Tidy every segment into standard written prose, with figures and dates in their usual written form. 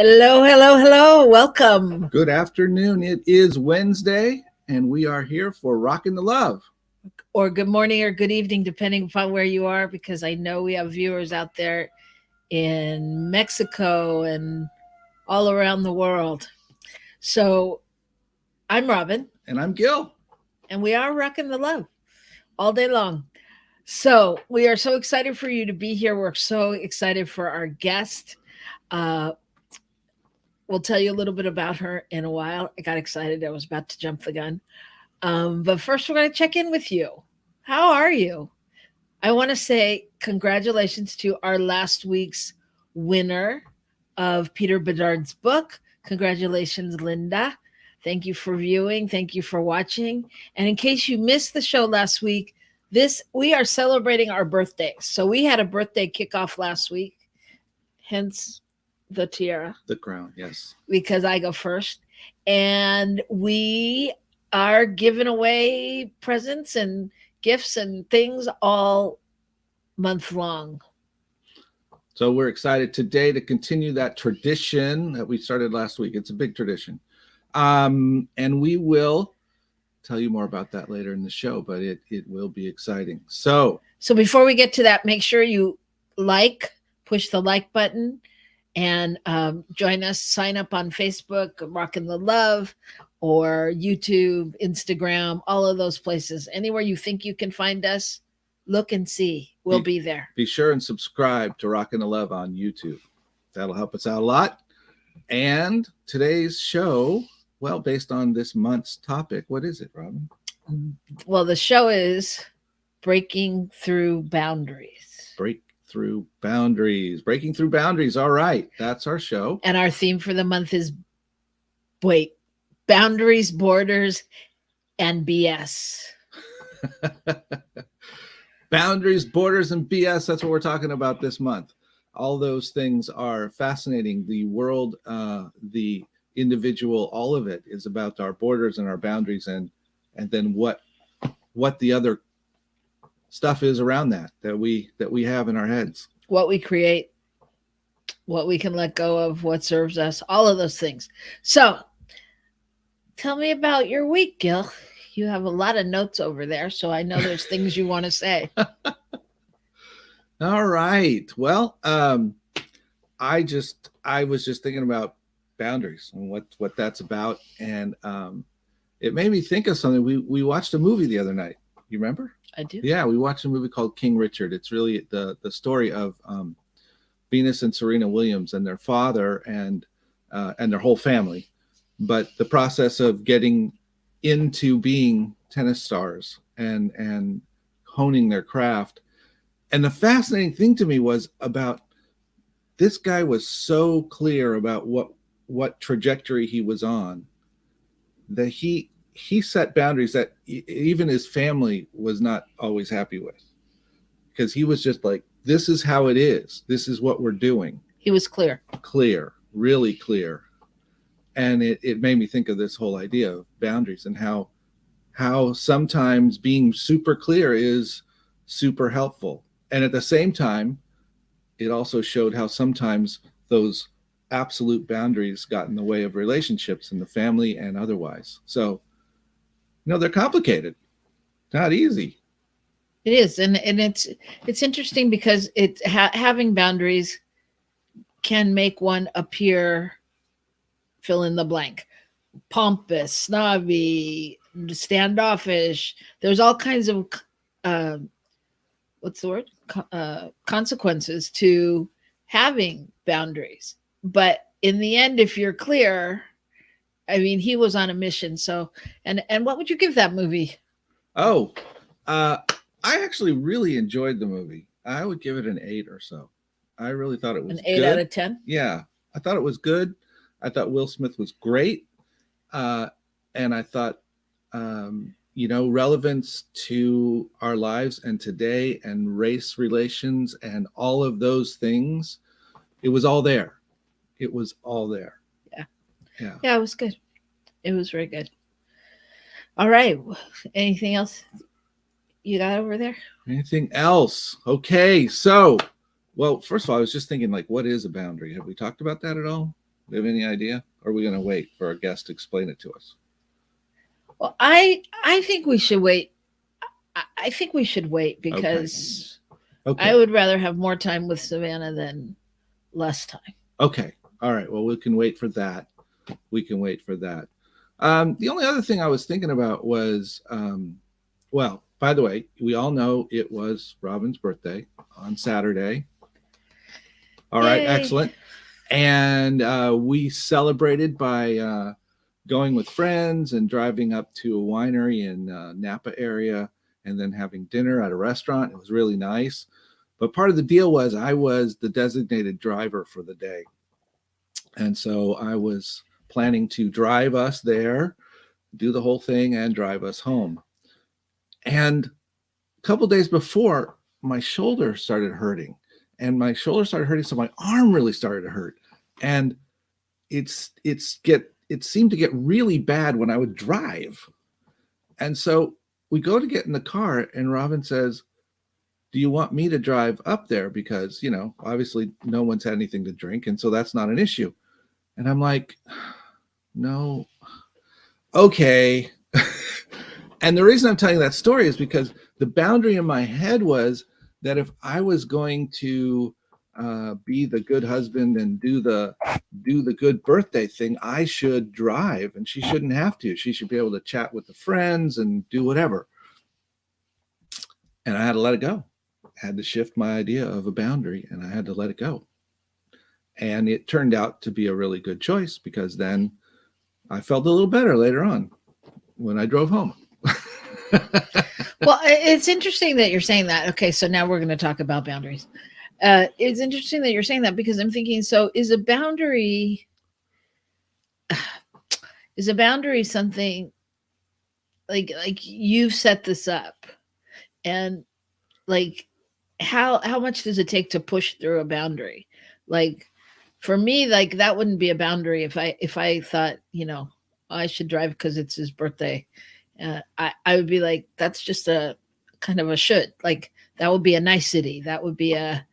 Hello, hello, hello. Welcome. Good afternoon. It is Wednesday, and we are here for Rockin The Love. Or good morning or good evening, depending upon where you are, because I know we have viewers out there in Mexico and all around the world. So I'm Robin. And I'm Gil. And we are Rockin the Love all day long. So we are so excited for you to be here. We're so excited for our guest. We'll tell you a little bit about her in a while. I got excited. I was about to jump the gun. But first, we're going to check in with you. How are you? I want to say congratulations to our last week's winner of Peter Bedard's book. Congratulations, Linda. Thank you for viewing. Thank you for watching. And in case you missed the show last week, we are celebrating our birthdays. So we had a birthday kickoff last week, hence the tiara. The crown, yes. Because I go first. And we are giving away presents and gifts and things all month long. So we're excited today to continue that tradition that we started last week. It's a big tradition. And we will tell you more about that later in the show, but it will be exciting. So before we get to that, make sure you push the like button, and join us. Sign up on Facebook, Rockin the Love, or YouTube, Instagram, all of those places. Anywhere you think you can find us, look and see. We'll be there. Be sure and subscribe to Rockin the Love on YouTube. That'll help us out a lot. And today's show, well, based on this month's topic, what is it, Robin? Well, the show is Breaking Through Boundaries. Breaking through boundaries. All right. That's our show. And our theme for the month is boundaries, borders, and BS. Boundaries, borders, and BS. That's what we're talking about this month. All those things are fascinating. The world, the individual, all of it is about our borders and our boundaries, and then what the other stuff is around that we have in our heads, what we create, what we can let go of, what serves us, all of those things. So tell me about your week, Gil. You have a lot of notes over there, so I know there's things you want to say. All right. Well, I was just thinking about boundaries and what that's about, and it made me think of something. We watched a movie the other night. You remember? I do. Yeah, we watched a movie called King Richard. It's really the story of Venus and Serena Williams and their father and their whole family, but the process of getting into being tennis stars and honing their craft. And the fascinating thing to me was about this guy was so clear about what trajectory he was on that he set boundaries that even his family was not always happy with, because he was just like, this is how it is. This is what we're doing. He was Really clear. And it made me think of this whole idea of boundaries and how sometimes being super clear is super helpful. And at the same time, it also showed how sometimes those absolute boundaries got in the way of relationships in the family and otherwise. So, they're complicated, not easy. It is, and it's interesting because having boundaries can make one appear, fill in the blank, pompous, snobby, standoffish. There's all kinds of consequences to having boundaries. But in the end, if you're clear, I mean, he was on a mission. So, and what would you give that movie? Oh, I actually really enjoyed the movie. I would give it an 8 or so. I really thought it was an 8 good. Out of 10. Yeah, I thought it was good. I thought Will Smith was great, and I thought, relevance to our lives and today and race relations and all of those things. It was all there. Yeah, it was good. It was very good. All right. Anything else you got over there? Anything else? Okay. So, well, first of all, I was just thinking, like, what is a boundary? Have we talked about that at all? Do you have any idea? Or are we going to wait for our guest to explain it to us? Well, I think we should wait. I think we should wait Okay. because I Okay. would rather have more time with Savannah than less time. Okay. All right. Well, we can wait for that. We can wait for that. The only other thing I was thinking about was, well, by the way, we all know it was Robin's birthday on Saturday. All right. Yay. Excellent. And we celebrated by going with friends and driving up to a winery in Napa area and then having dinner at a restaurant. It was really nice. But part of the deal was I was the designated driver for the day. And so I was planning to drive us there, do the whole thing, and drive us home. And a couple days before, my shoulder started hurting. And my shoulder started hurting, so my arm really started to hurt. And it seemed to get really bad when I would drive. And so we go to get in the car, and Robin says, do you want me to drive up there? Because, obviously no one's had anything to drink. And so that's not an issue. And I'm like, no, okay. And the reason I'm telling that story is because the boundary in my head was that if I was going to be the good husband and do the good birthday thing, I should drive and she shouldn't have to. She should be able to chat with the friends and do whatever. And I had to let it go. I had to shift my idea of a boundary and I had to let it go. And it turned out to be a really good choice because then I felt a little better later on when I drove home. Well, it's interesting that you're saying that. Okay, so now we're going to talk about boundaries. It's interesting that you're saying that because I'm thinking, so is a boundary something like you've set this up, and like how much does it take to push through a boundary? Like for me, like that wouldn't be a boundary if I thought, I should drive because it's his birthday. I would be like, that's just a kind of a should. Like that would be a nicety. That would be a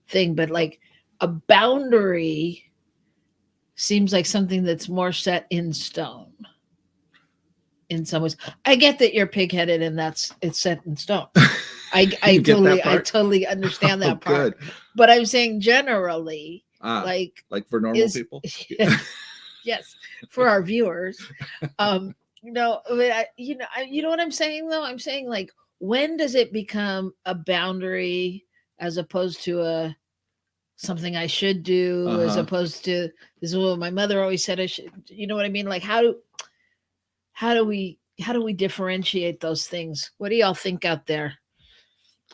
thing. But like a boundary seems like something that's more set in stone. In some ways, I get that you're pigheaded and it's set in stone. I totally understand that part. Good. But I'm saying generally, like for normal people. Yes, for our viewers. No, you know what I'm saying though? I'm saying like when does it become a boundary as opposed to a something I should do, as opposed to this is what my mother always said I should, you know what I mean? Like how do we differentiate those things? What do y'all think out there?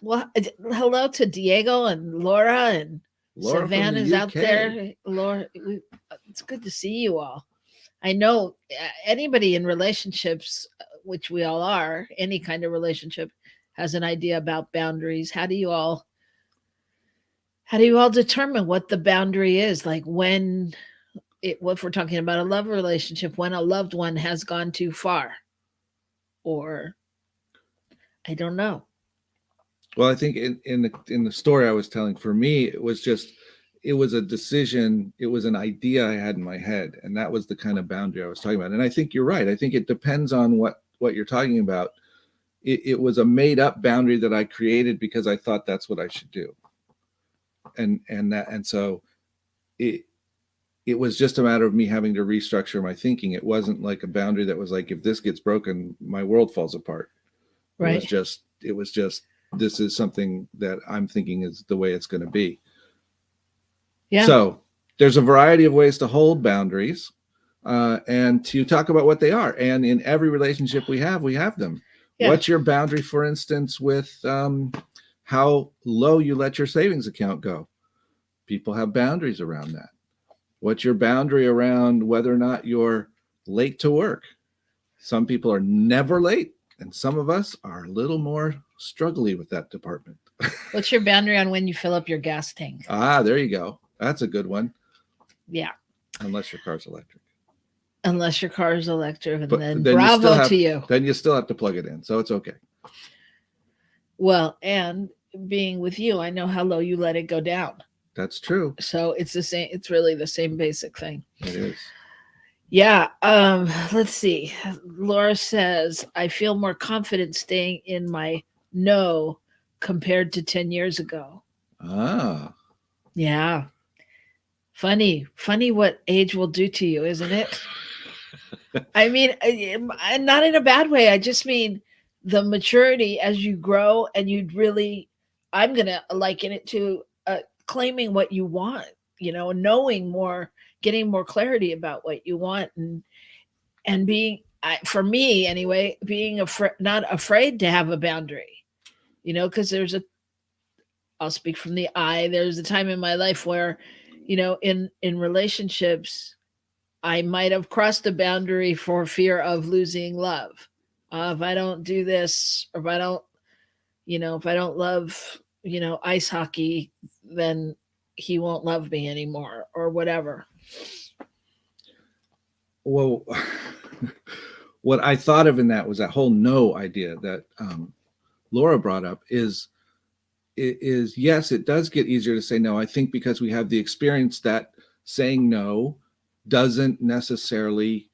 Well, hello to Diego and Laura and Savannah's out there. Laura, it's good to see you all. I know anybody in relationships, which we all are, any kind of relationship has an idea about boundaries. How do you all determine what the boundary is? Like if we're talking about a love relationship, when a loved one has gone too far, or I don't know. Well, I think in the story I was telling, for me, it was a decision. It was an idea I had in my head. And that was the kind of boundary I was talking about. And I think you're right. I think it depends on what you're talking about. It was a made up boundary that I created because I thought that's what I should do. And so it was just a matter of me having to restructure my thinking. It wasn't like a boundary that was like, if this gets broken, my world falls apart. Right. It was just, this is something that I'm thinking is the way it's going to be. Yeah. So there's a variety of ways to hold boundaries and to talk about what they are. And in every relationship we have them. Yeah. What's your boundary, for instance, with how low you let your savings account go? People have boundaries around that. What's your boundary around whether or not you're late to work? Some people are never late, and some of us are a little more struggly with that department. What's your boundary on when you fill up your gas tank? There you go. That's a good one. Yeah. Unless your car's electric. And then bravo to you. Then you still have to plug it in, so it's okay. Well, and being with you, I know how low you let it go down. That's true. So it's the same. It's really the same basic thing. It is. Yeah. Let's see. Laura says, I feel more confident staying in my no compared to 10 years ago. Ah. Yeah. Funny what age will do to you, isn't it? I mean, not in a bad way. I just mean the maturity as you grow, and you'd really, I'm going to liken it to claiming what you want, knowing more, getting more clarity about what you want, and being, for me anyway, being not afraid to have a boundary, because I'll speak from the I. There's a time in my life where, in relationships, I might have crossed a boundary for fear of losing love. If I don't do this, or if I don't love, ice hockey, then he won't love me anymore, or whatever. Well, what I thought of in that was that whole no idea that Laura brought up is yes, it does get easier to say no. I think because we have the experience that saying no doesn't necessarily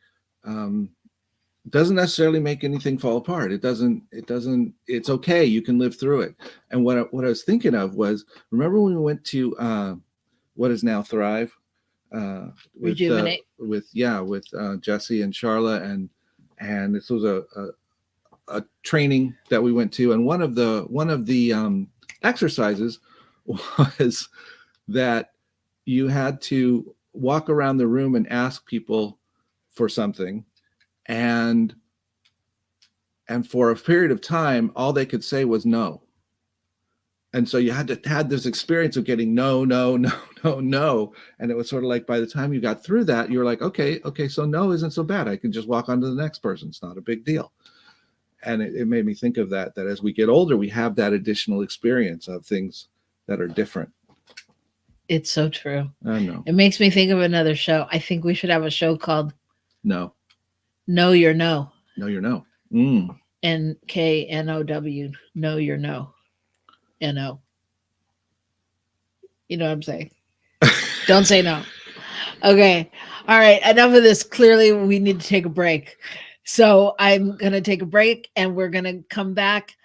make anything fall apart. It's okay. You can live through it. And what I was thinking of was, remember when we went to what is now Thrive? Rejuvenate. With Jesse and Charla, and this was a training that we went to, and one of the exercises was that you had to walk around the room and ask people for something, and for a period of time all they could say was no. And so you had this experience of getting no, and it was sort of like, by the time you got through that, you were like, okay, so no isn't so bad. I can just walk on to the next person. It's not a big deal. And it made me think of that as we get older, we have that additional experience of things that are different. It's so true. I know. It makes me think of another show. I think we should have a show called No. Know Your No. Know Your No. NKNOW. Know Your No. NO. You know what I'm saying? Don't say no. Okay. All right. Enough of this. Clearly, we need to take a break. So I'm going to take a break, and we're going to come back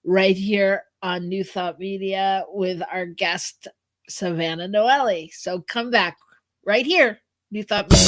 right here on New Thought Media with our guest, Savannah Noelle. So come back right here, New Thought Media.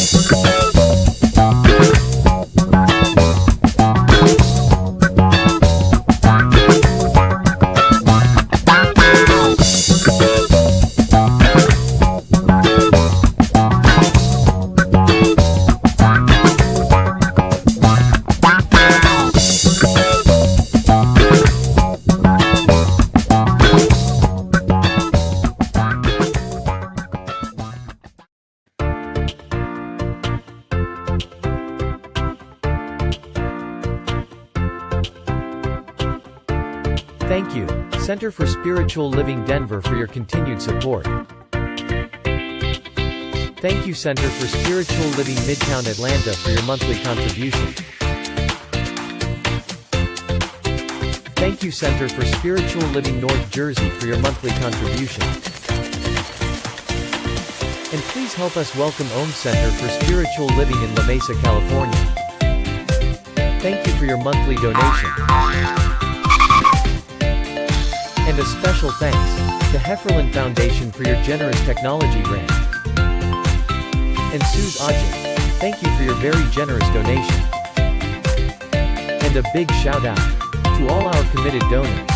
Thank you, Center for Spiritual Living Denver, for your continued support. Thank you, Center for Spiritual Living Midtown Atlanta, for your monthly contribution. Thank you, Center for Spiritual Living North Jersey, for your monthly contribution. And please help us welcome Center for Spiritual Living in La Mesa, California. Thank you for your monthly donation. And a special thanks to Hefferland Foundation for your generous technology grant. And Suze Ajit, thank you for your very generous donation. And a big shout out to all our committed donors.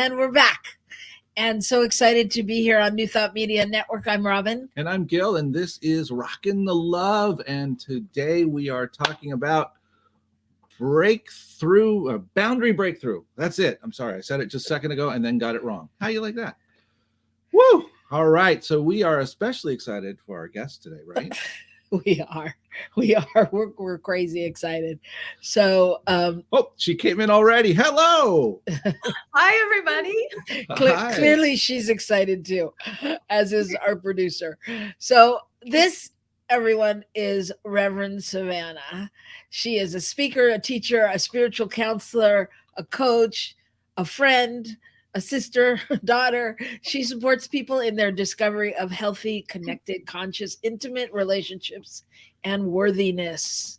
And we're back. And so excited to be here on New Thought Media Network. I'm Robin. And I'm Gil, and this is Rockin The Love. And today we are talking about breakthrough, boundary breakthrough. That's it. I'm sorry. I said it just a second ago and then got it wrong. How you like that? Woo! All right. So we are especially excited for our guest today, right? We are. We're crazy excited. So, oh, she came in already. Hello. Hi, everybody. Hi. Clearly she's excited too, as is our producer. So this, everyone, is Reverend Savannah. She is a speaker, a teacher, a spiritual counselor, a coach, a friend, a sister, a daughter. She supports people in their discovery of healthy, connected, conscious, intimate relationships and worthiness.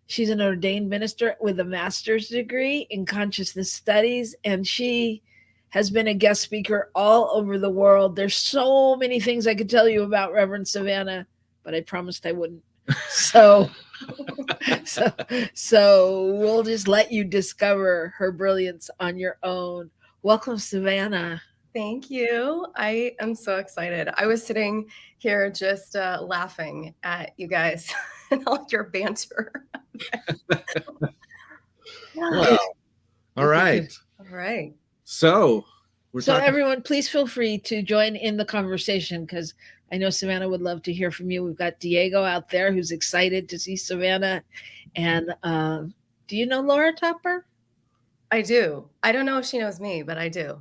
She's an ordained minister with a master's degree in consciousness studies, and she has been a guest speaker all over the world. There's so many things I could tell you about Reverend Savannah, but I promised I wouldn't. So we'll just let you discover her brilliance on your own. Welcome, Savannah. Thank you. I am so excited. I was sitting here just laughing at you guys and all your banter. Wow. All right. All right. So everyone, please feel free to join in the conversation, because I know Savannah would love to hear from you. We've got Diego out there who's excited to see Savannah. And do you know Laura Topper? I do. I don't know if she knows me, but I do.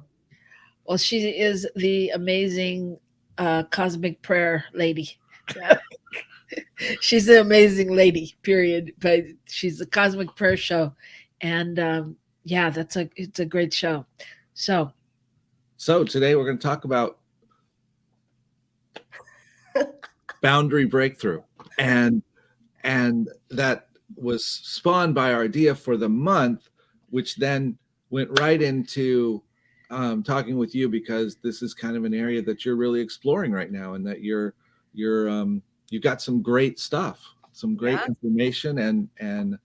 Well, she is the amazing cosmic prayer lady. Yeah. She's the amazing lady, period. But she's the cosmic prayer show. And yeah, it's a great show. So today we're going to talk about boundary breakthrough, and that was spawned by our idea for the month, which then went right into talking with you, because this is kind of an area that you're really exploring right now, and that you've got some great stuff, some great information, and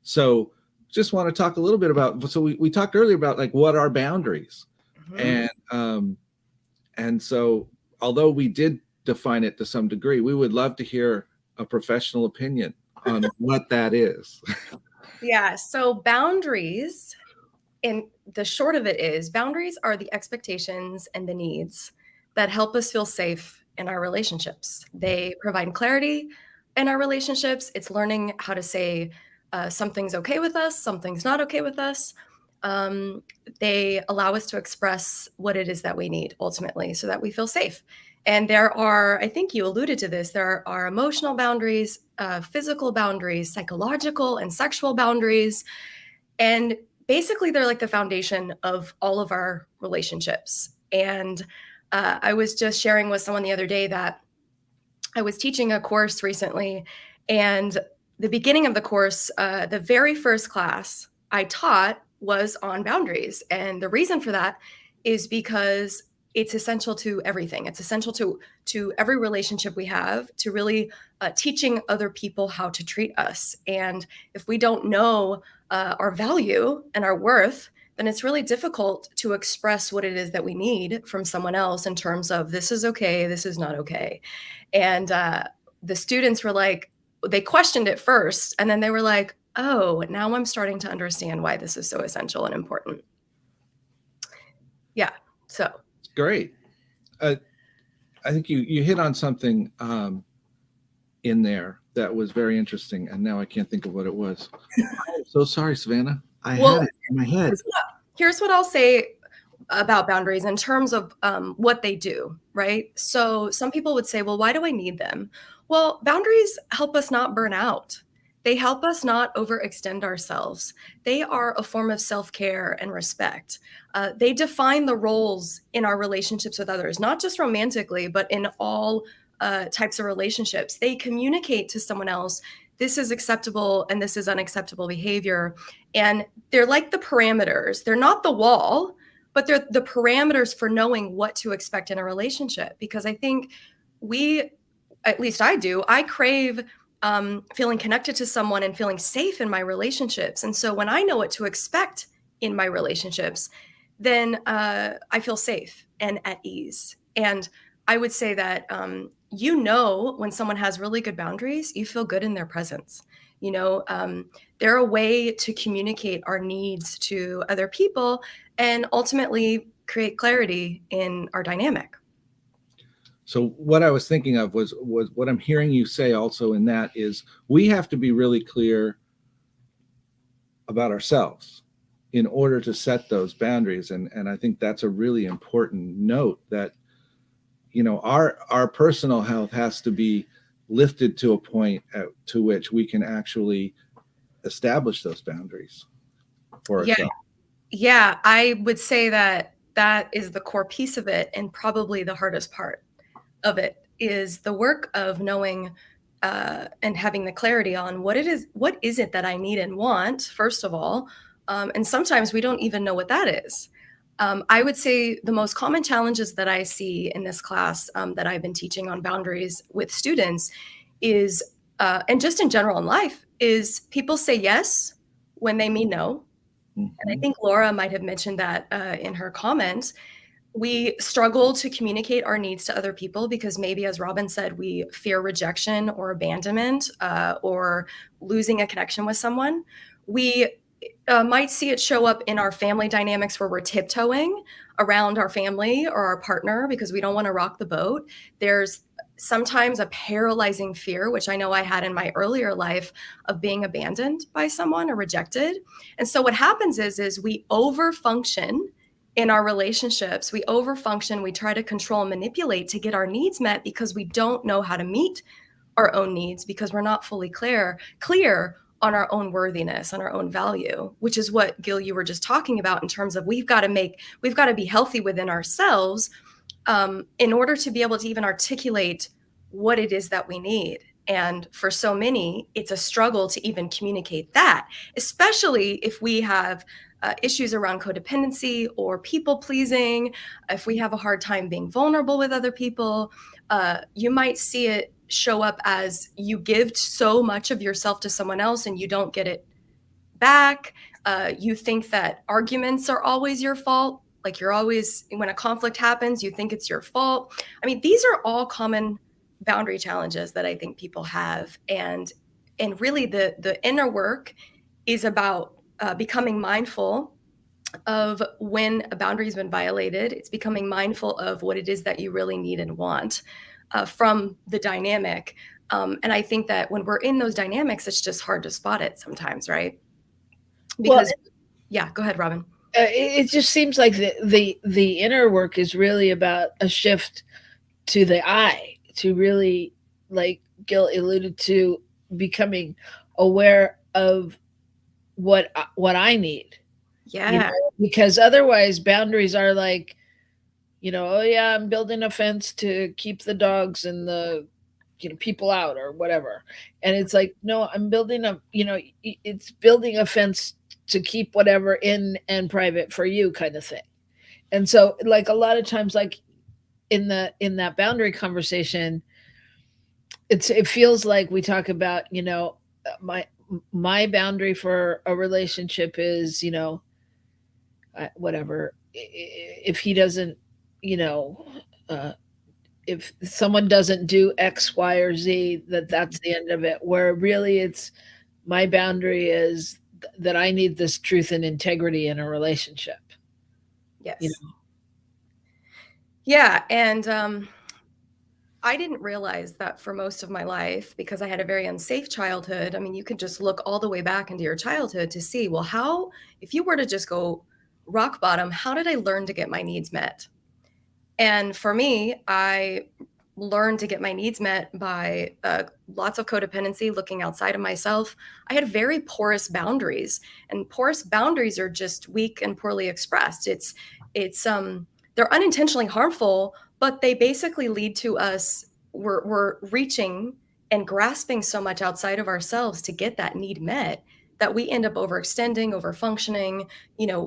so just want to talk a little bit about. So we talked earlier about like what are boundaries, and so although we did define it to some degree, we would love to hear a professional opinion on what that is. Yeah. So boundaries, and the short of it is, boundaries are the expectations and the needs that help us feel safe in our relationships. They provide clarity in our relationships. It's learning how to say something's okay with us, something's not okay with us. They allow us to express what it is that we need ultimately, so that we feel safe. And there are, I think you alluded to this, there are emotional boundaries, physical boundaries, psychological and sexual boundaries. And basically they're like the foundation of all of our relationships. And I was just sharing with someone the other day that I was teaching a course recently, and the beginning of the course, the very first class I taught was on boundaries. And the reason for that is because it's essential to everything. It's essential to every relationship we have, to really teaching other people how to treat us. And if we don't know our value and our worth, then it's really difficult to express what it is that we need from someone else in terms of this is okay, this is not okay. And the students were like, they questioned it first, and then they were like, oh, now I'm starting to understand why this is so essential and important. Yeah, so. Great. I think you hit on something in there that was very interesting, and now I can't think of what it was. I'm so sorry, Savannah. I had it in my head. Here's what I'll say about boundaries in terms of what they do, right? So some people would say, well, why do I need them? Well, boundaries help us not burn out. They help us not overextend ourselves. They are a form of self-care and respect. They define the roles in our relationships with others, not just romantically, but in all types of relationships. They communicate to someone else, this is acceptable and this is unacceptable behavior. And they're like the parameters. They're not the wall, but they're the parameters for knowing what to expect in a relationship. Because I think at least I do, I crave feeling connected to someone and feeling safe in my relationships. And so when I know what to expect in my relationships, then I feel safe and at ease. And I would say that, when someone has really good boundaries, you feel good in their presence. They're a way to communicate our needs to other people and ultimately create clarity in our dynamic. So what I was thinking of was what I'm hearing you say also in that is we have to be really clear about ourselves in order to set those boundaries. And I think that's a really important note, that, our personal health has to be lifted to a point to which we can actually establish those boundaries for ourselves. Yeah, I would say that is the core piece of it, and probably the hardest part of it is the work of knowing and having the clarity on what is it that I need and want, first of all. And sometimes we don't even know what that is. I would say the most common challenges that I see in this class that I've been teaching on boundaries with students is, and just in general in life, is people say yes when they mean no. And I think Laura might have mentioned that in her comments. We struggle to communicate our needs to other people because maybe, as Robin said, we fear rejection or abandonment or losing a connection with someone. We might see it show up in our family dynamics where we're tiptoeing around our family or our partner because we don't want to rock the boat. There's sometimes a paralyzing fear, which I know I had in my earlier life, of being abandoned by someone or rejected. And so what happens is we overfunction in our relationships. We overfunction, we try to control and manipulate to get our needs met because we don't know how to meet our own needs because we're not fully clear on our own worthiness, on our own value, which is what, Gil, you were just talking about in terms of we've got to be healthy within ourselves in order to be able to even articulate what it is that we need. And for so many, it's a struggle to even communicate that, especially if we have issues around codependency or people pleasing. If we have a hard time being vulnerable with other people, you might see it show up as you give so much of yourself to someone else and you don't get it back. You think that arguments are always your fault. Like when a conflict happens, you think it's your fault. I mean, these are all common boundary challenges that I think people have. And really the inner work is about becoming mindful of when a boundary has been violated. It's becoming mindful of what it is that you really need and want from the dynamic. And I think that when we're in those dynamics, it's just hard to spot it sometimes, right? Because, yeah, go ahead, Robin. It just seems like the inner work is really about a shift to the I, to really, like Gil alluded to, becoming aware of what I need. Yeah. Because otherwise boundaries are like, oh yeah, I'm building a fence to keep the dogs and the people out or whatever. And it's like, no, I'm building it's building a fence to keep whatever in and private for you, kind of thing. And so, like, a lot of times, like in that boundary conversation, it feels like we talk about, my boundary for a relationship is, whatever, if he doesn't, if someone doesn't do X, Y, or Z, that's the end of it. Where really it's my boundary is that I need this truth and integrity in a relationship. Yes. Yeah. And I didn't realize that for most of my life, because I had a very unsafe childhood. I mean, you could just look all the way back into your childhood to see, well, if you were to just go rock bottom, how did I learn to get my needs met? And for me, I learned to get my needs met by lots of codependency, looking outside of myself. I had very porous boundaries, and porous boundaries are just weak and poorly expressed. They're unintentionally harmful, but they basically lead to us, we're reaching and grasping so much outside of ourselves to get that need met that we end up overextending, overfunctioning.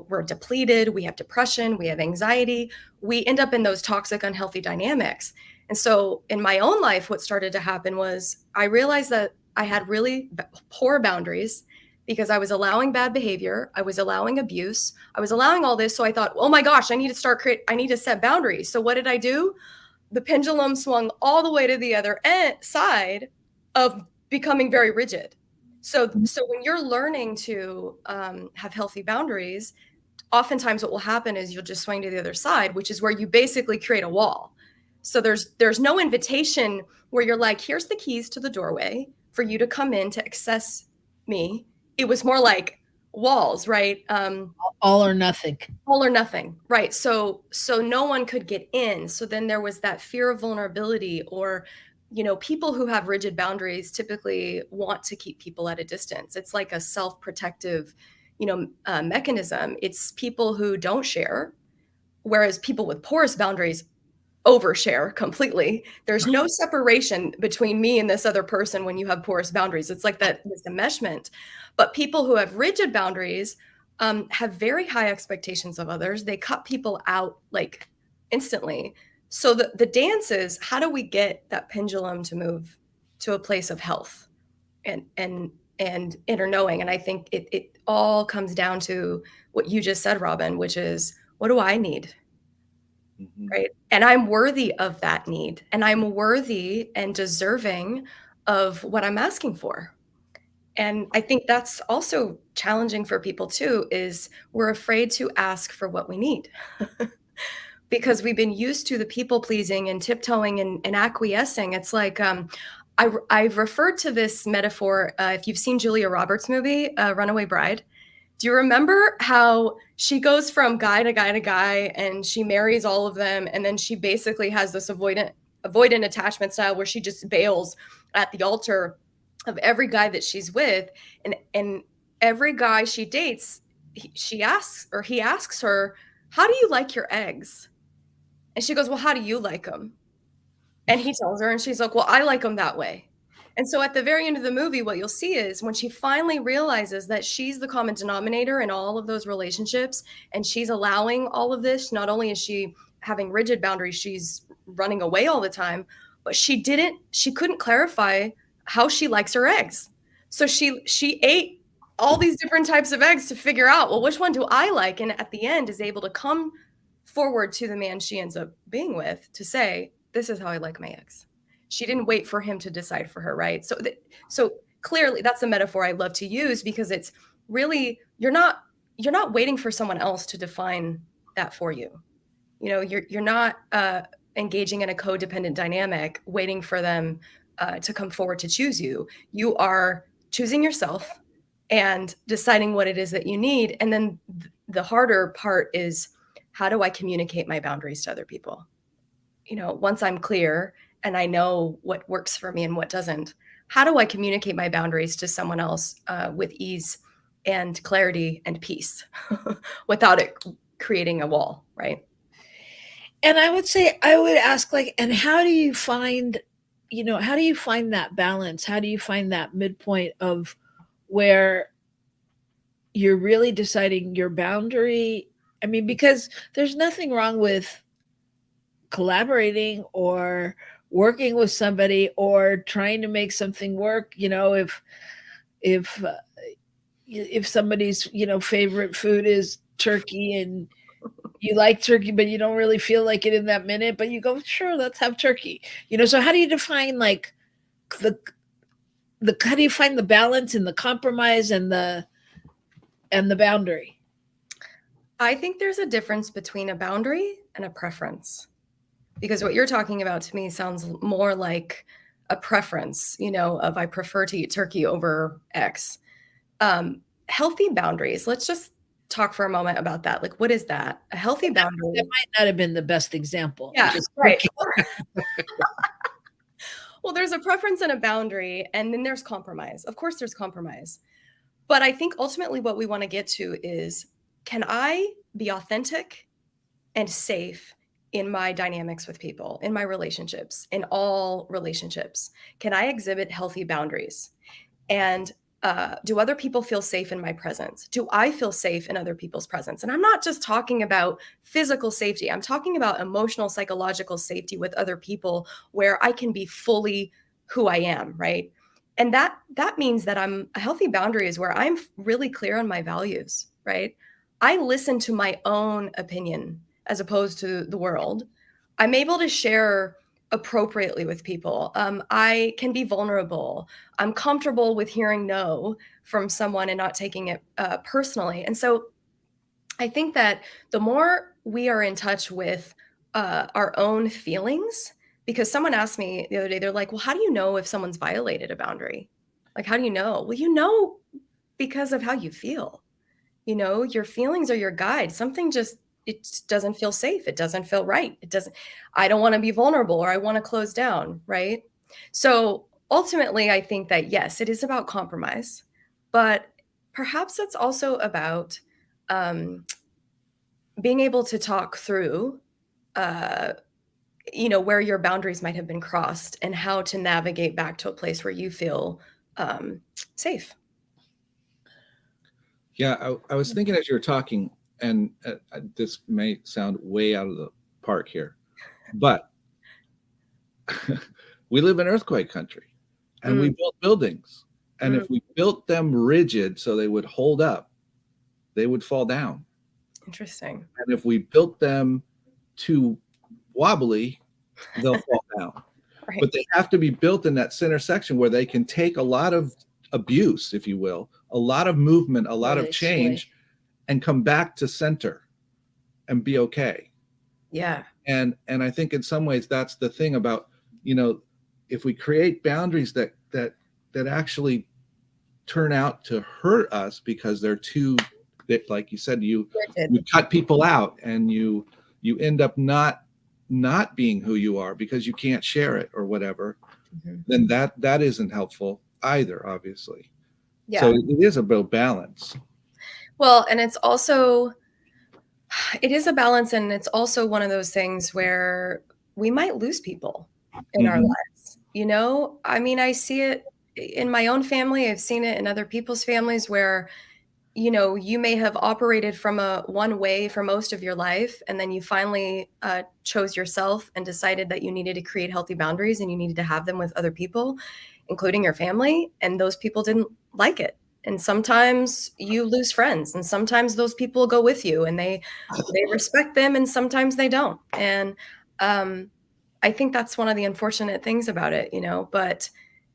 We're depleted, we have depression, we have anxiety, we end up in those toxic, unhealthy dynamics. And so in my own life, what started to happen was I realized that I had really poor boundaries because I was allowing bad behavior. I was allowing abuse. I was allowing all this. So I thought, oh my gosh, I need to set boundaries. So what did I do? The pendulum swung all the way to the other side of becoming very rigid. So when you're learning to have healthy boundaries, oftentimes what will happen is you'll just swing to the other side, which is where you basically create a wall. So there's no invitation where you're like, here's the keys to the doorway for you to come in to access me. It was more like walls, right? All or nothing. All or nothing, right? So no one could get in. So then there was that fear of vulnerability, or people who have rigid boundaries typically want to keep people at a distance. It's like a self-protective mechanism. It's people who don't share, whereas people with porous boundaries overshare completely. There's no separation between me and this other person when you have porous boundaries. It's like this enmeshment. But people who have rigid boundaries have very high expectations of others. They cut people out like instantly. So the dance is, how do we get that pendulum to move to a place of health and inner knowing? And I think it all comes down to what you just said, Robin, which is, what do I need? Mm-hmm. Right. And I'm worthy of that need, and I'm worthy and deserving of what I'm asking for. And I think that's also challenging for people too, is we're afraid to ask for what we need because we've been used to the people pleasing and tiptoeing and acquiescing. It's like, I've referred to this metaphor. If you've seen Julia Roberts' movie, Runaway Bride, do you remember how she goes from guy to guy to guy and she marries all of them? And then she basically has this avoidant attachment style where she just bails at the altar of every guy that she's with. And every guy she dates, he asks her, how do you like your eggs? And she goes, well, how do you like them? And he tells her, and she's like, well, I like them that way. And so at the very end of the movie, what you'll see is when she finally realizes that she's the common denominator in all of those relationships, and she's allowing all of this, not only is she having rigid boundaries, she's running away all the time, but she couldn't clarify how she likes her eggs. So she ate all these different types of eggs to figure out, well, which one do I like? And at the end is able to come forward to the man she ends up being with to say, this is how I like my eggs. She didn't wait for him to decide for her, right? So clearly that's a metaphor I love to use, because it's really, you're not waiting for someone else to define that for you. You're not engaging in a codependent dynamic, waiting for them to come forward to choose you. You are choosing yourself and deciding what it is that you need. And then the harder part is, how do I communicate my boundaries to other people? Once I'm clear and I know what works for me and what doesn't, how do I communicate my boundaries to someone else with ease and clarity and peace without it creating a wall, right? And I would ask, like, and how do you find that balance? How do you find that midpoint of where you're really deciding your boundary? I mean, because there's nothing wrong with collaborating or working with somebody or trying to make something work. If somebody's favorite food is turkey, and you like turkey but you don't really feel like it in that minute, but you go, sure, let's have turkey. So how do you define, like, how do you find the balance and the compromise and the boundary? I think there's a difference between a boundary and a preference, because what you're talking about to me sounds more like a preference, of I prefer to eat turkey over X. Healthy boundaries. Let's just talk for a moment about that. Like, what is that? A healthy boundary. That might not have been the best example. Yeah, right. Well, there's a preference and a boundary, and then there's compromise. Of course, there's compromise. But I think ultimately what we want to get to is, can I be authentic and safe in my dynamics with people, in my relationships, in all relationships? Can I exhibit healthy boundaries? And do other people feel safe in my presence? Do I feel safe in other people's presence? And I'm not just talking about physical safety. I'm talking about emotional, psychological safety with other people, where I can be fully who I am, right? And that means that a healthy boundary is where I'm really clear on my values, right? I listen to my own opinion as opposed to the world. I'm able to share appropriately with people. I can be vulnerable. I'm comfortable with hearing no from someone and not taking it personally. And so I think that the more we are in touch with our own feelings, because someone asked me the other day, they're like, well, how do you know if someone's violated a boundary? Like, how do you know? Well, you know, because of how you feel. You know, your feelings are your guide. Something just, it just doesn't feel safe. It doesn't feel right. It doesn't, I don't want to be vulnerable or I want to close down. Right. So ultimately, I think that yes, it is about compromise, but perhaps it's also about, um, being able to talk through, uh, where your boundaries might have been crossed and how to navigate back to a place where you feel safe. Yeah, I was thinking as you were talking, and this may sound way out of the park here, but we live in earthquake country, and we built buildings, and if we built them rigid so they would hold up, they would fall down. Interesting. And if we built them too wobbly, they'll fall down. Right. But they have to be built in that center section where they can take a lot of abuse, if you will, a lot of movement, a lot of change, and come back to center and be okay. Yeah. And I think in some ways that's the thing about, if we create boundaries that actually turn out to hurt us because they're too, like you said, you cut people out and you end up not being who you are because you can't share it or whatever, then that isn't helpful either, obviously. Yeah. So it is about balance. Well, and it is a balance, and it's also one of those things where we might lose people in our lives. I mean, I see it in my own family. I've seen it in other people's families where, you may have operated from one way for most of your life, and then you finally chose yourself and decided that you needed to create healthy boundaries and you needed to have them with other people, including your family, and those people didn't like it. And sometimes you lose friends, and sometimes those people go with you and they respect them, and sometimes they don't. And I think that's one of the unfortunate things about it, but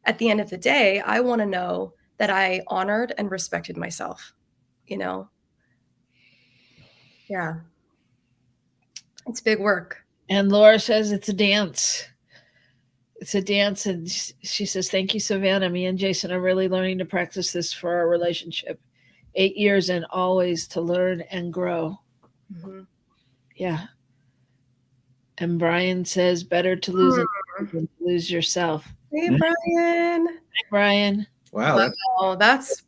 at the end of the day, I want to know that I honored and respected myself. Yeah. It's big work. And Laura says it's a dance. It's a dance. And she says, thank you, Savannah. Me and Jason are really learning to practice this for our relationship. 8 years and always to learn and grow. Yeah. And Brian says, better to lose it than to lose yourself. Hey, Brian. Hi, Brian. Wow. That's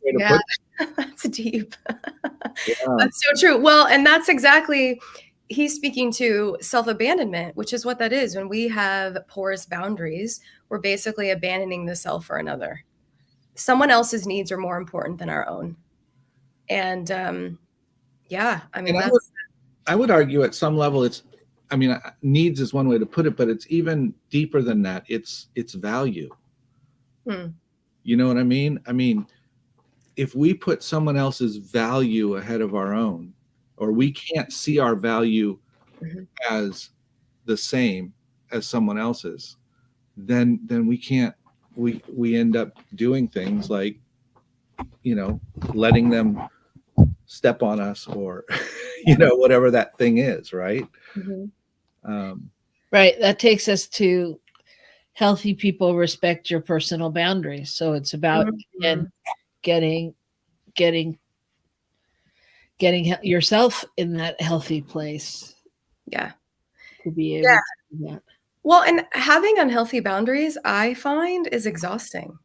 deep. That's so true. Well, and that's exactly, he's speaking to self-abandonment, which is what that is. When we have porous boundaries, we're basically abandoning the self for another. Someone else's needs are more important than our own. And I mean, I would argue at some level needs is one way to put it, but it's even deeper than that. It's value. You know what I mean? I mean, if we put someone else's value ahead of our own, or we can't see our value as the same as someone else's, then we can't, we end up doing things like, letting them step on us or, whatever that thing is, right? Right. That takes us to healthy people respect your personal boundaries. So it's about getting yourself in that healthy place. Yeah. To be able to do that. Well, and having unhealthy boundaries, I find, is exhausting.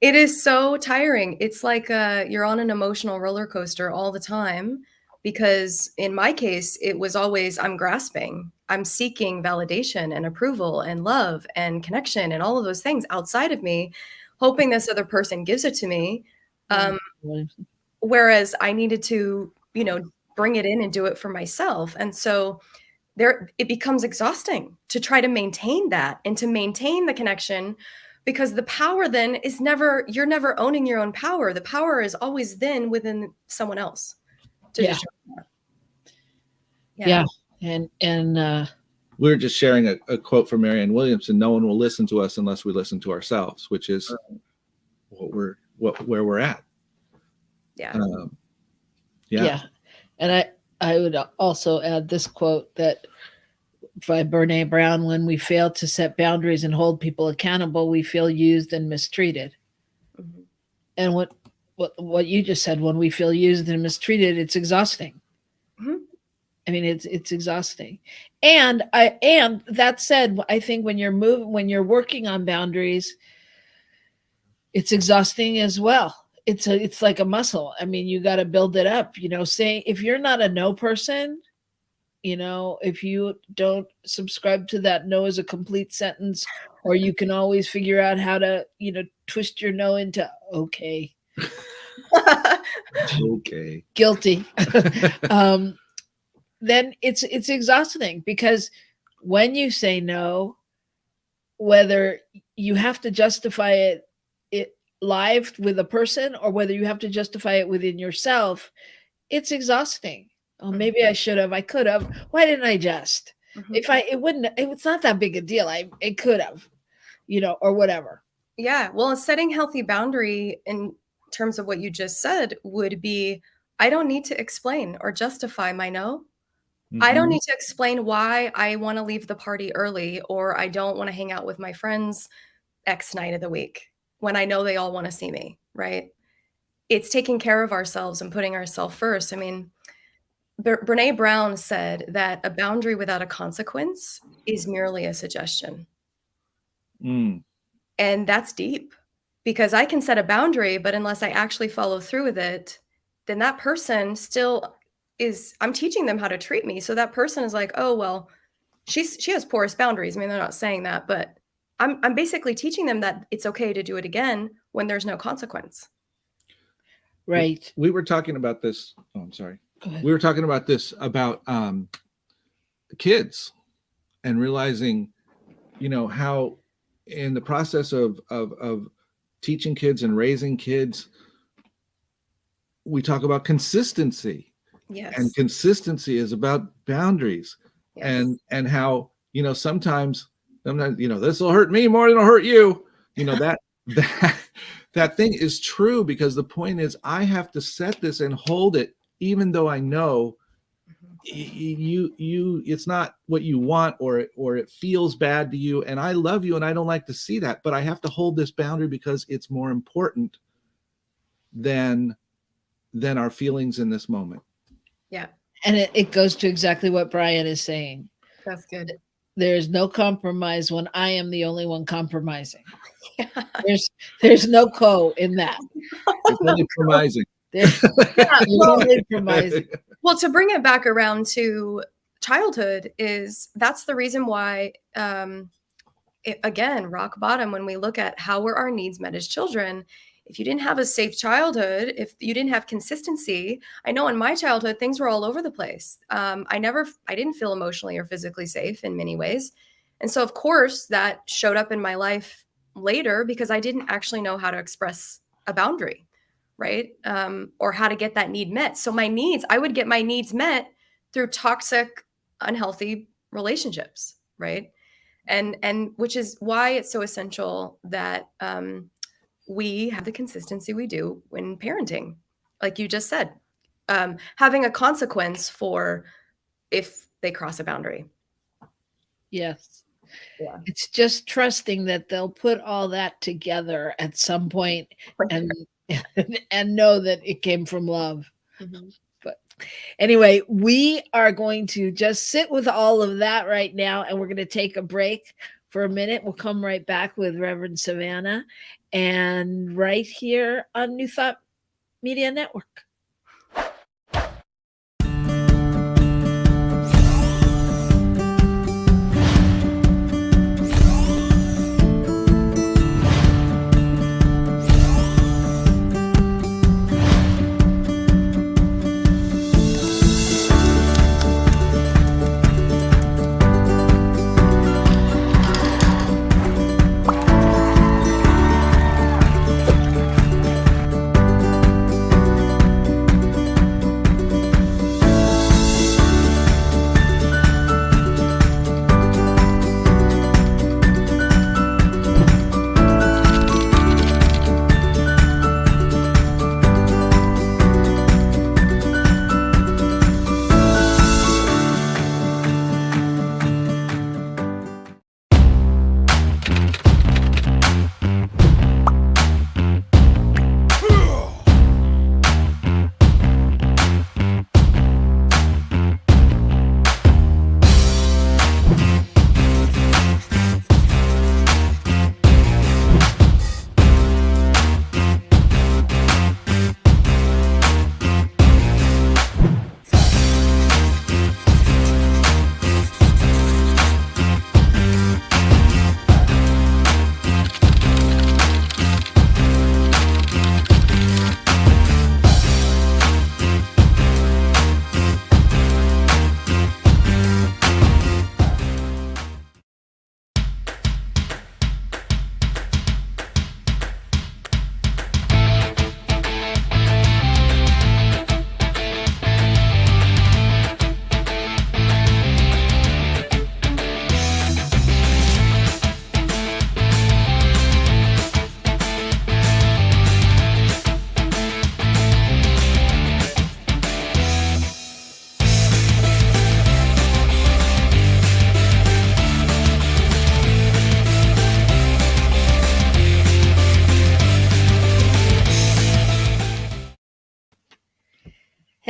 It is so tiring. It's like you're on an emotional roller coaster all the time, because in my case, it was always, I'm grasping. I'm seeking validation and approval and love and connection and all of those things outside of me, hoping this other person gives it to me. Whereas I needed to, bring it in and do it for myself. And so it becomes exhausting to try to maintain that and to maintain the connection because the power then is never, you're never owning your own power. The power is always then within someone else to Yeah. determine that. Yeah. And We were just sharing a quote from Marianne Williamson: "No one will listen to us unless we listen to ourselves," which is where we're at. Yeah. Yeah. And I would also add this quote that by Brene Brown: "When we fail to set boundaries and hold people accountable, we feel used and mistreated." Mhm. And what you just said, when we feel used and mistreated, it's exhausting. Mhm. I mean, it's exhausting. And that said, I think when you're working on boundaries, it's exhausting as well. It's like a muscle. I mean, you got to build it up. Saying, if you're not a no person, if you don't subscribe to that no as a complete sentence, or you can always figure out how to, twist your no into okay. Okay. Guilty. Then it's exhausting, because when you say no, whether you have to justify it live with a person, or whether you have to justify it within yourself, it's exhausting. Oh, maybe I should have, I could have. Why didn't I just? Mhm. It's not that big a deal. It could have, or whatever. Yeah. Well, setting healthy boundary in terms of what you just said would be, I don't need to explain or justify my no. I don't Mhm. need to explain why I want to leave the party early, or I don't want to hang out with my friends X night of the week when I know they all want to see me, right? It's taking care of ourselves and putting ourselves first. I mean, Brene Brown said that a boundary without a consequence is merely a suggestion. Mm. And that's deep, because I can set a boundary, but unless I actually follow through with it, then that person still is, I'm teaching them how to treat me. So that person is like, oh, well, she has porous boundaries. I mean, they're not saying that, but I'm basically teaching them that it's okay to do it again when there's no consequence. Right. We were talking about this. Oh, I'm sorry. Go ahead. We were talking about this about kids, and realizing, how in the process of teaching kids and raising kids, we talk about consistency. Yes. And consistency is about boundaries. Yes. And how, sometimes, this will hurt me more than it'll hurt you. That thing is true, because the point is, I have to set this and hold it, even though I know it's not what you want, or it feels bad to you, and I love you and I don't like to see that, but I have to hold this boundary because it's more important than our feelings in this moment. Yeah. And it goes to exactly what Brian is saying. That's good. There's no compromise when I am the only one compromising. There's no co in that. It's only promising. There's only promising. Well, to bring it back around to childhood, that's the reason why, again, rock bottom, when we look at how were our needs met as children, if you didn't have a safe childhood, if you didn't have consistency, I know in my childhood, things were all over the place. I didn't feel emotionally or physically safe in many ways. And so, of course, that showed up in my life later, because I didn't actually know how to express a boundary, right? Or how to get that need met. So I would get my needs met through toxic, unhealthy relationships, right? And which is why it's so essential that we have the consistency we do when parenting, like you just said, having a consequence for if they cross a boundary. Yes. Yeah. It's just trusting that they'll put all that together at some point, and know that it came from love. Mm-hmm. But anyway, we are going to just sit with all of that right now, and we're going to take a break for a minute. We'll come right back with Reverend Savannah, and right here on New Thought Media Network.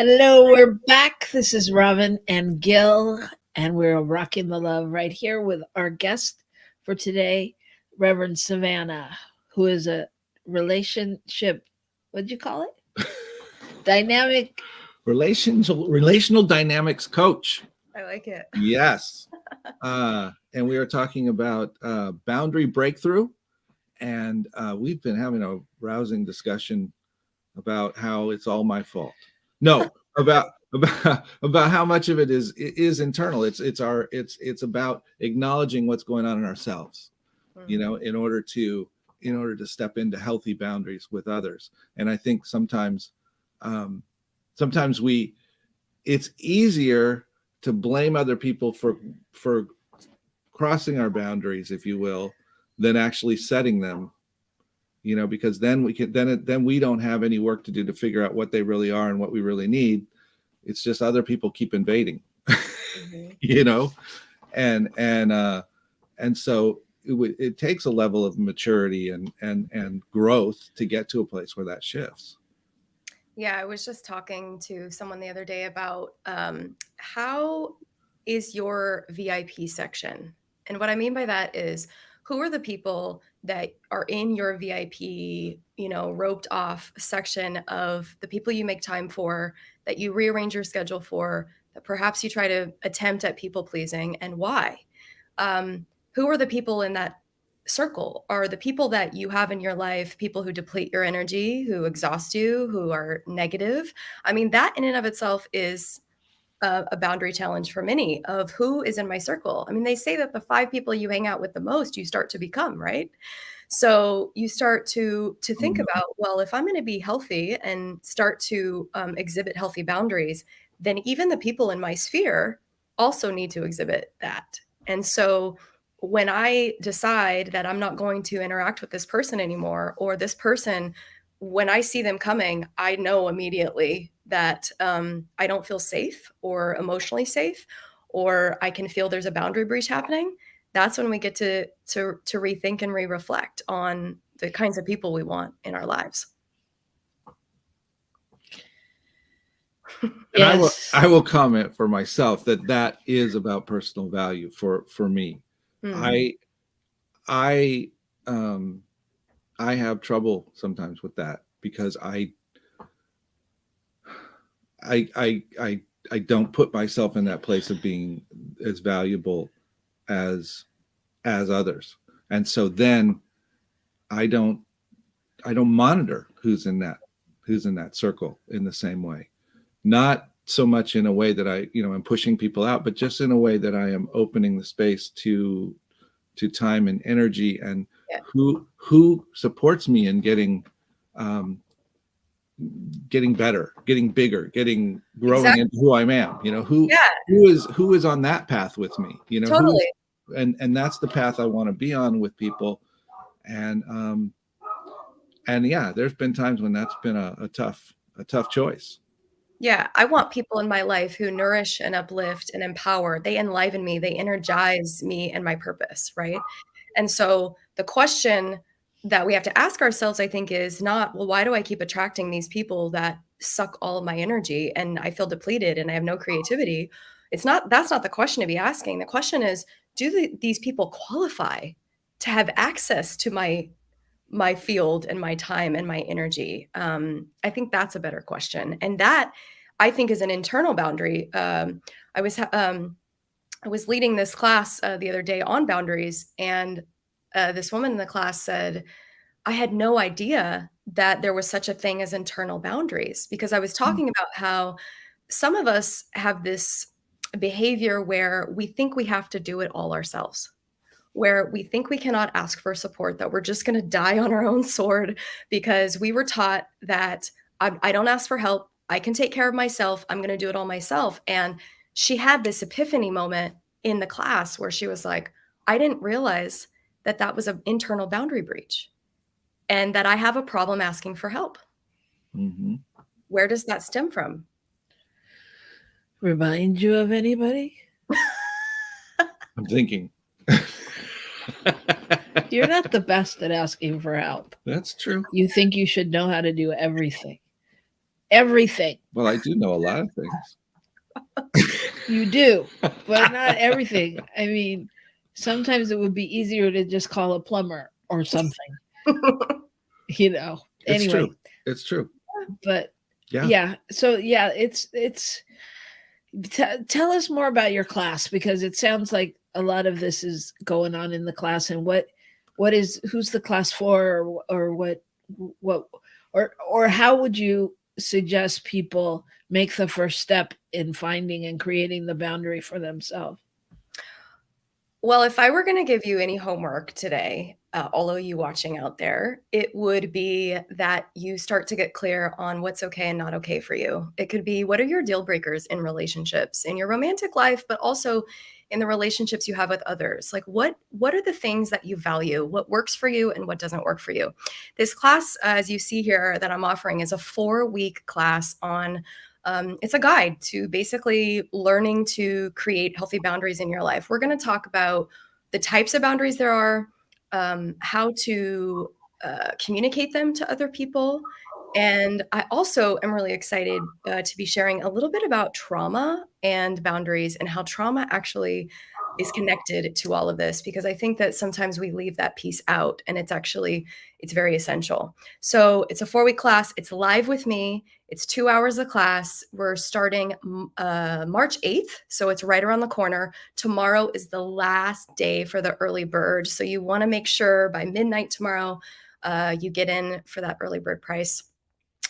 Hello, we're back. This is Robin and Gil, and we're rocking the love right here with our guest for today, Reverend Savannah, who is a relationship, what'd you call it? Dynamic. Relational dynamics coach. I like it. Yes. And we are talking about boundary breakthrough. And we've been having a rousing discussion about how it's all my fault. No, about how much of it is internal. It's about acknowledging what's going on in ourselves, you know, in order to step into healthy boundaries with others. And I think sometimes it's easier to blame other people for crossing our boundaries, if you will, than actually setting them, you know, because then we don't have any work to do to figure out what they really are and what we really need. It's just other people keep invading, you know, and so it takes a level of maturity and growth to get to a place where that shifts. Yeah, I was just talking to someone the other day about how is your VIP section? And what I mean by that is, who are the people that are in your VIP, you know, roped off section of the people you make time for, that you rearrange your schedule for, that perhaps you try to attempt at people pleasing, and why? Who are the people in that circle? Are the people that you have in your life people who deplete your energy, who exhaust you, who are negative? I mean, that in and of itself is a boundary challenge for many, of who is in my circle. I mean, they say that the 5 people you hang out with the most, you start to become, right? So you start to think about, well, if I'm going to be healthy and start to exhibit healthy boundaries, then even the people in my sphere also need to exhibit that. And so when I decide that I'm not going to interact with this person anymore, or this person, when I see them coming, I know immediately that I don't feel safe or emotionally safe, or I can feel there's a boundary breach happening. That's when we get to rethink and re-reflect on the kinds of people we want in our lives. And I will comment for myself that is about personal value for me. I have trouble sometimes with that, because I don't put myself in that place of being as valuable as others. And so then I don't monitor who's in that circle in the same way. Not so much in a way that I, you know, am pushing people out, but just in a way that I am opening the space to time and energy, and who supports me in getting better, getting bigger, growing into who I am. You know, who is on that path with me. You know, totally. And that's the path I want to be on with people. And yeah, there's been times when that's been a tough choice. Yeah, I want people in my life who nourish and uplift and empower. They enliven me, they energize me and my purpose, right? And so the question that we have to ask ourselves, I think, is not, well, why do I keep attracting these people that suck all of my energy and I feel depleted and I have no creativity? That's not the question to be asking. The question is, do these people qualify to have access to my field and my time and my energy? I think that's a better question. And that, I think, is an internal boundary. I was leading this class the other day on boundaries, and this woman in the class said, I had no idea that there was such a thing as internal boundaries, because I was talking about how some of us have this behavior where we think we have to do it all ourselves, where we think we cannot ask for support, that we're just going to die on our own sword because we were taught that I don't ask for help. I can take care of myself. I'm going to do it all myself. And she had this epiphany moment in the class where she was like, I didn't realize that that was an internal boundary breach and that I have a problem asking for help. Mm-hmm. Where does that stem from? Remind you of anybody? I'm thinking. You're not the best at asking for help. That's true. You think you should know how to do everything. everything. Well, I do know a lot of things. You do, but not everything. I mean, sometimes it would be easier to just call a plumber or something, you know. It's Anyway, true. It's true. but Yeah. yeah, so yeah, tell us more about your class, because it sounds like a lot of this is going on in the class. And who's the class for, or what or how would you suggest people make the first step in finding and creating the boundary for themselves? Well, if I were going to give you any homework today, all of you watching out there, it would be that you start to get clear on what's okay and not okay for you. It could be, what are your deal breakers in relationships, in your romantic life, but also in the relationships you have with others? Like, what are the things that you value? What works for you and what doesn't work for you? This class, as you see here, that I'm offering is a 4-week class on it's a guide to basically learning to create healthy boundaries in your life. We're going to talk about the types of boundaries there are, how to communicate them to other people. And I also am really excited to be sharing a little bit about trauma and boundaries, and how trauma actually is connected to all of this, because I think that sometimes we leave that piece out, and it's very essential. So it's a 4-week class. It's live with me. It's 2 hours of class. We're starting March 8th, so it's right around the corner. Tomorrow is the last day for the early bird, so you want to make sure by midnight tomorrow you get in for that early bird price.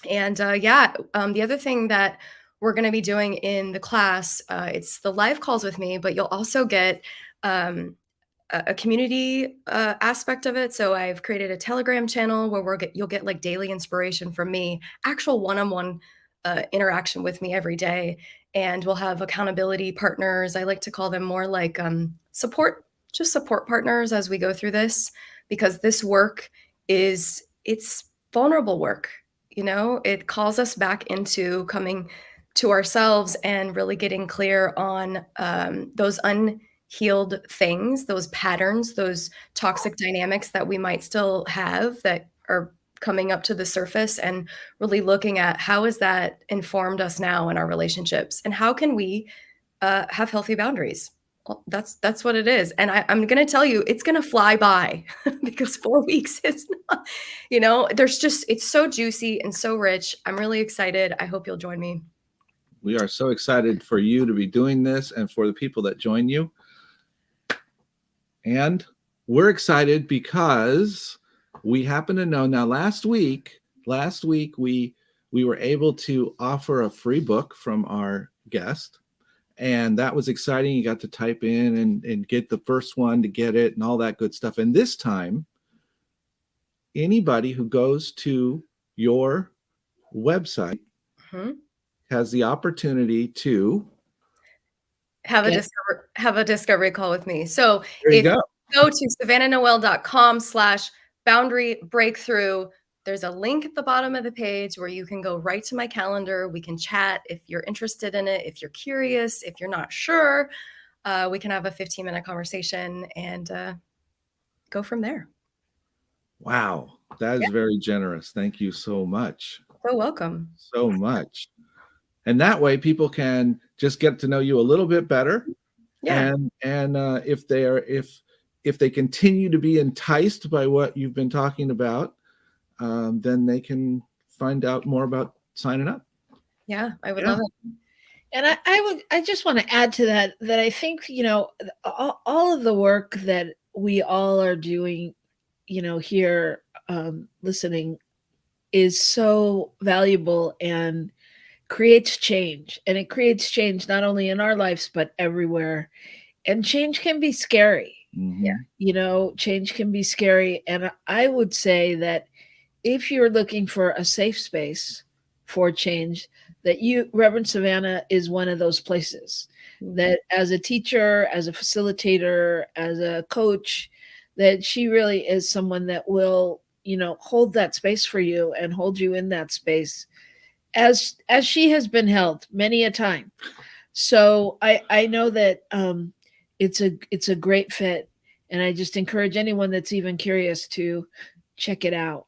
And the other thing that we're going to be doing in the class, it's the live calls with me, but you'll also get a community aspect of it. So I've created a Telegram channel where you'll get like daily inspiration from me, actual one-on-one interaction with me every day. And we'll have accountability partners. I like to call them more like support partners as we go through this, because this work it's vulnerable work. You know, it calls us back into coming to ourselves and really getting clear on those unhealed things, those patterns, those toxic dynamics that we might still have that are coming up to the surface, and really looking at how has that informed us now in our relationships, and how can we have healthy boundaries. Well, that's what it is. And I'm going to tell you, it's going to fly by because 4 weeks is not, it's so juicy and so rich. I'm really excited. I hope you'll join me. We are so excited for you to be doing this and for the people that join you. And we're excited because we happen to know now last week we were able to offer a free book from our guest. And that was exciting. You got to type in and get the first one to get it and all that good stuff. And this time, anybody who goes to your website has the opportunity to have a discovery call with me. So if you go to savannahnoel.com/boundary breakthrough, there's a link at the bottom of the page where you can go right to my calendar. We can chat if you're interested in it, if you're curious, if you're not sure. We can have a 15-minute conversation and go from there. Wow, that is very generous. Thank you so much. So welcome. So much. And that way people can just get to know you a little bit better. Yeah. And if they continue to be enticed by what you've been talking about, then they can find out more about signing up. Yeah, I would love it. And I just want to add to that I think, all of the work that we all are doing, here listening is so valuable and creates change. And it creates change not only in our lives, but everywhere. And change can be scary. Mm-hmm. Yeah. Change can be scary. And I would say that if you're looking for a safe space for change, that Reverend Savannah is one of those places. That as a teacher, as a facilitator, as a coach, that she really is someone that will, hold that space for you and hold you in that space as she has been held many a time. So I know that it's a great fit, and I just encourage anyone that's even curious to check it out.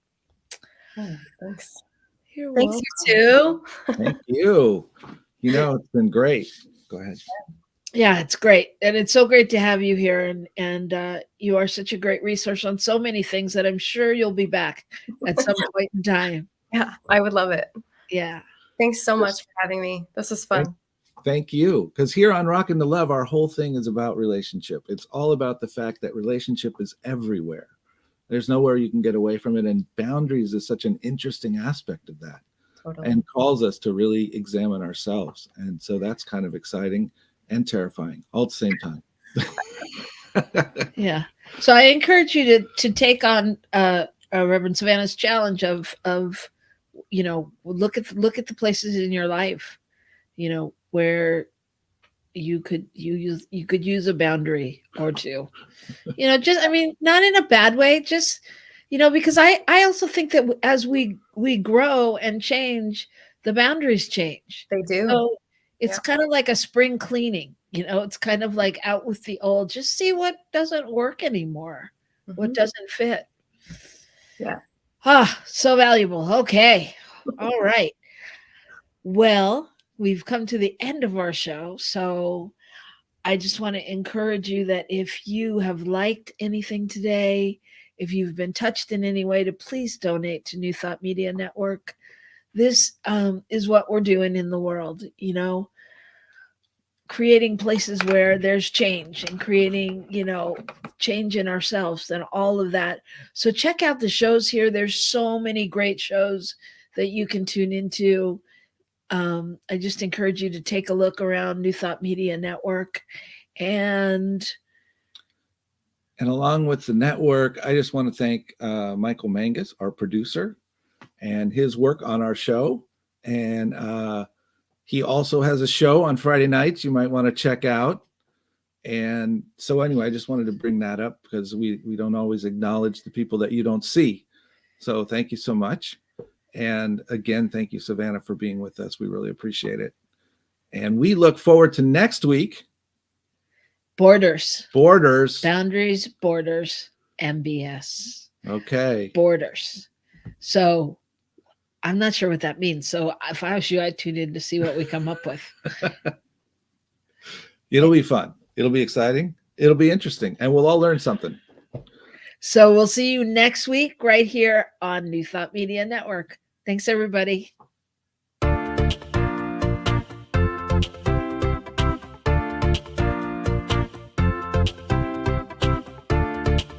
Oh, thanks. You're Thanks, welcome. you too. Thank you. It's been great. Go ahead. Yeah, it's great. And it's so great to have you here. And you are such a great resource on so many things that I'm sure you'll be back at some point in time. Yeah, I would love it. Yeah. Thanks so much for having me. This was fun. Thank you. Because here on Rockin The Love, our whole thing is about relationship. It's all about the fact that relationship is everywhere. There's nowhere you can get away from it. And boundaries is such an interesting aspect of that. Totally. And calls us to really examine ourselves. And so that's kind of exciting and terrifying all at the same time. Yeah. So I encourage you to take on Reverend Savannah's challenge of look at the places in your life, where you could use a boundary or two. Not in a bad way, just because I also think that as we grow and change, the boundaries change. They do. So it's kind of like a spring cleaning. It's kind of like out with the old, just see what doesn't work anymore, what doesn't fit. Yeah. So valuable. Okay. All right. Well, we've come to the end of our show. So I just want to encourage you that if you have liked anything today, if you've been touched in any way, to please donate to New Thought Media Network. This is what we're doing in the world, creating places where there's change and creating, change in ourselves and all of that. So check out the shows here. There's so many great shows that you can tune into. I just encourage you to take a look around New Thought Media Network. And along with the network, I just want to thank Michael Mangus, our producer, and his work on our show. And he also has a show on Friday nights you might want to check out. And so anyway, I just wanted to bring that up because we don't always acknowledge the people that you don't see. So thank you so much. And again, thank you, Savannah, for being with us. We really appreciate it. And we look forward to next week. Borders. Boundaries, borders, MBS. Okay. Borders. So I'm not sure what that means. So if I was you, I'd tune in to see what we come up with. It'll be fun. It'll be exciting. It'll be interesting. And we'll all learn something. So we'll see you next week right here on New Thought Media Network. Thanks, everybody.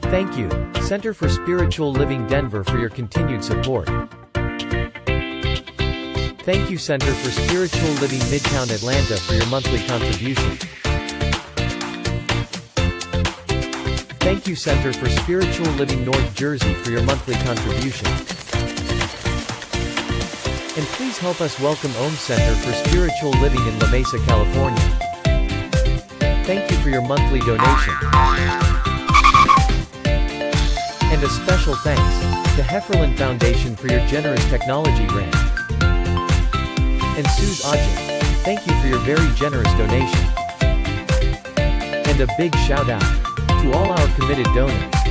Thank you, Center for Spiritual Living Denver, for your continued support. Thank you, Center for Spiritual Living Midtown Atlanta, for your monthly contribution. Thank you, Center for Spiritual Living North Jersey, for your monthly contribution. And please help us welcome Center for Spiritual Living in La Mesa, California. Thank you for your monthly donation. And a special thanks to Hefferland Foundation for your generous technology grant. And Suze Ajit, thank you for your very generous donation. And a big shout out to all our committed donors.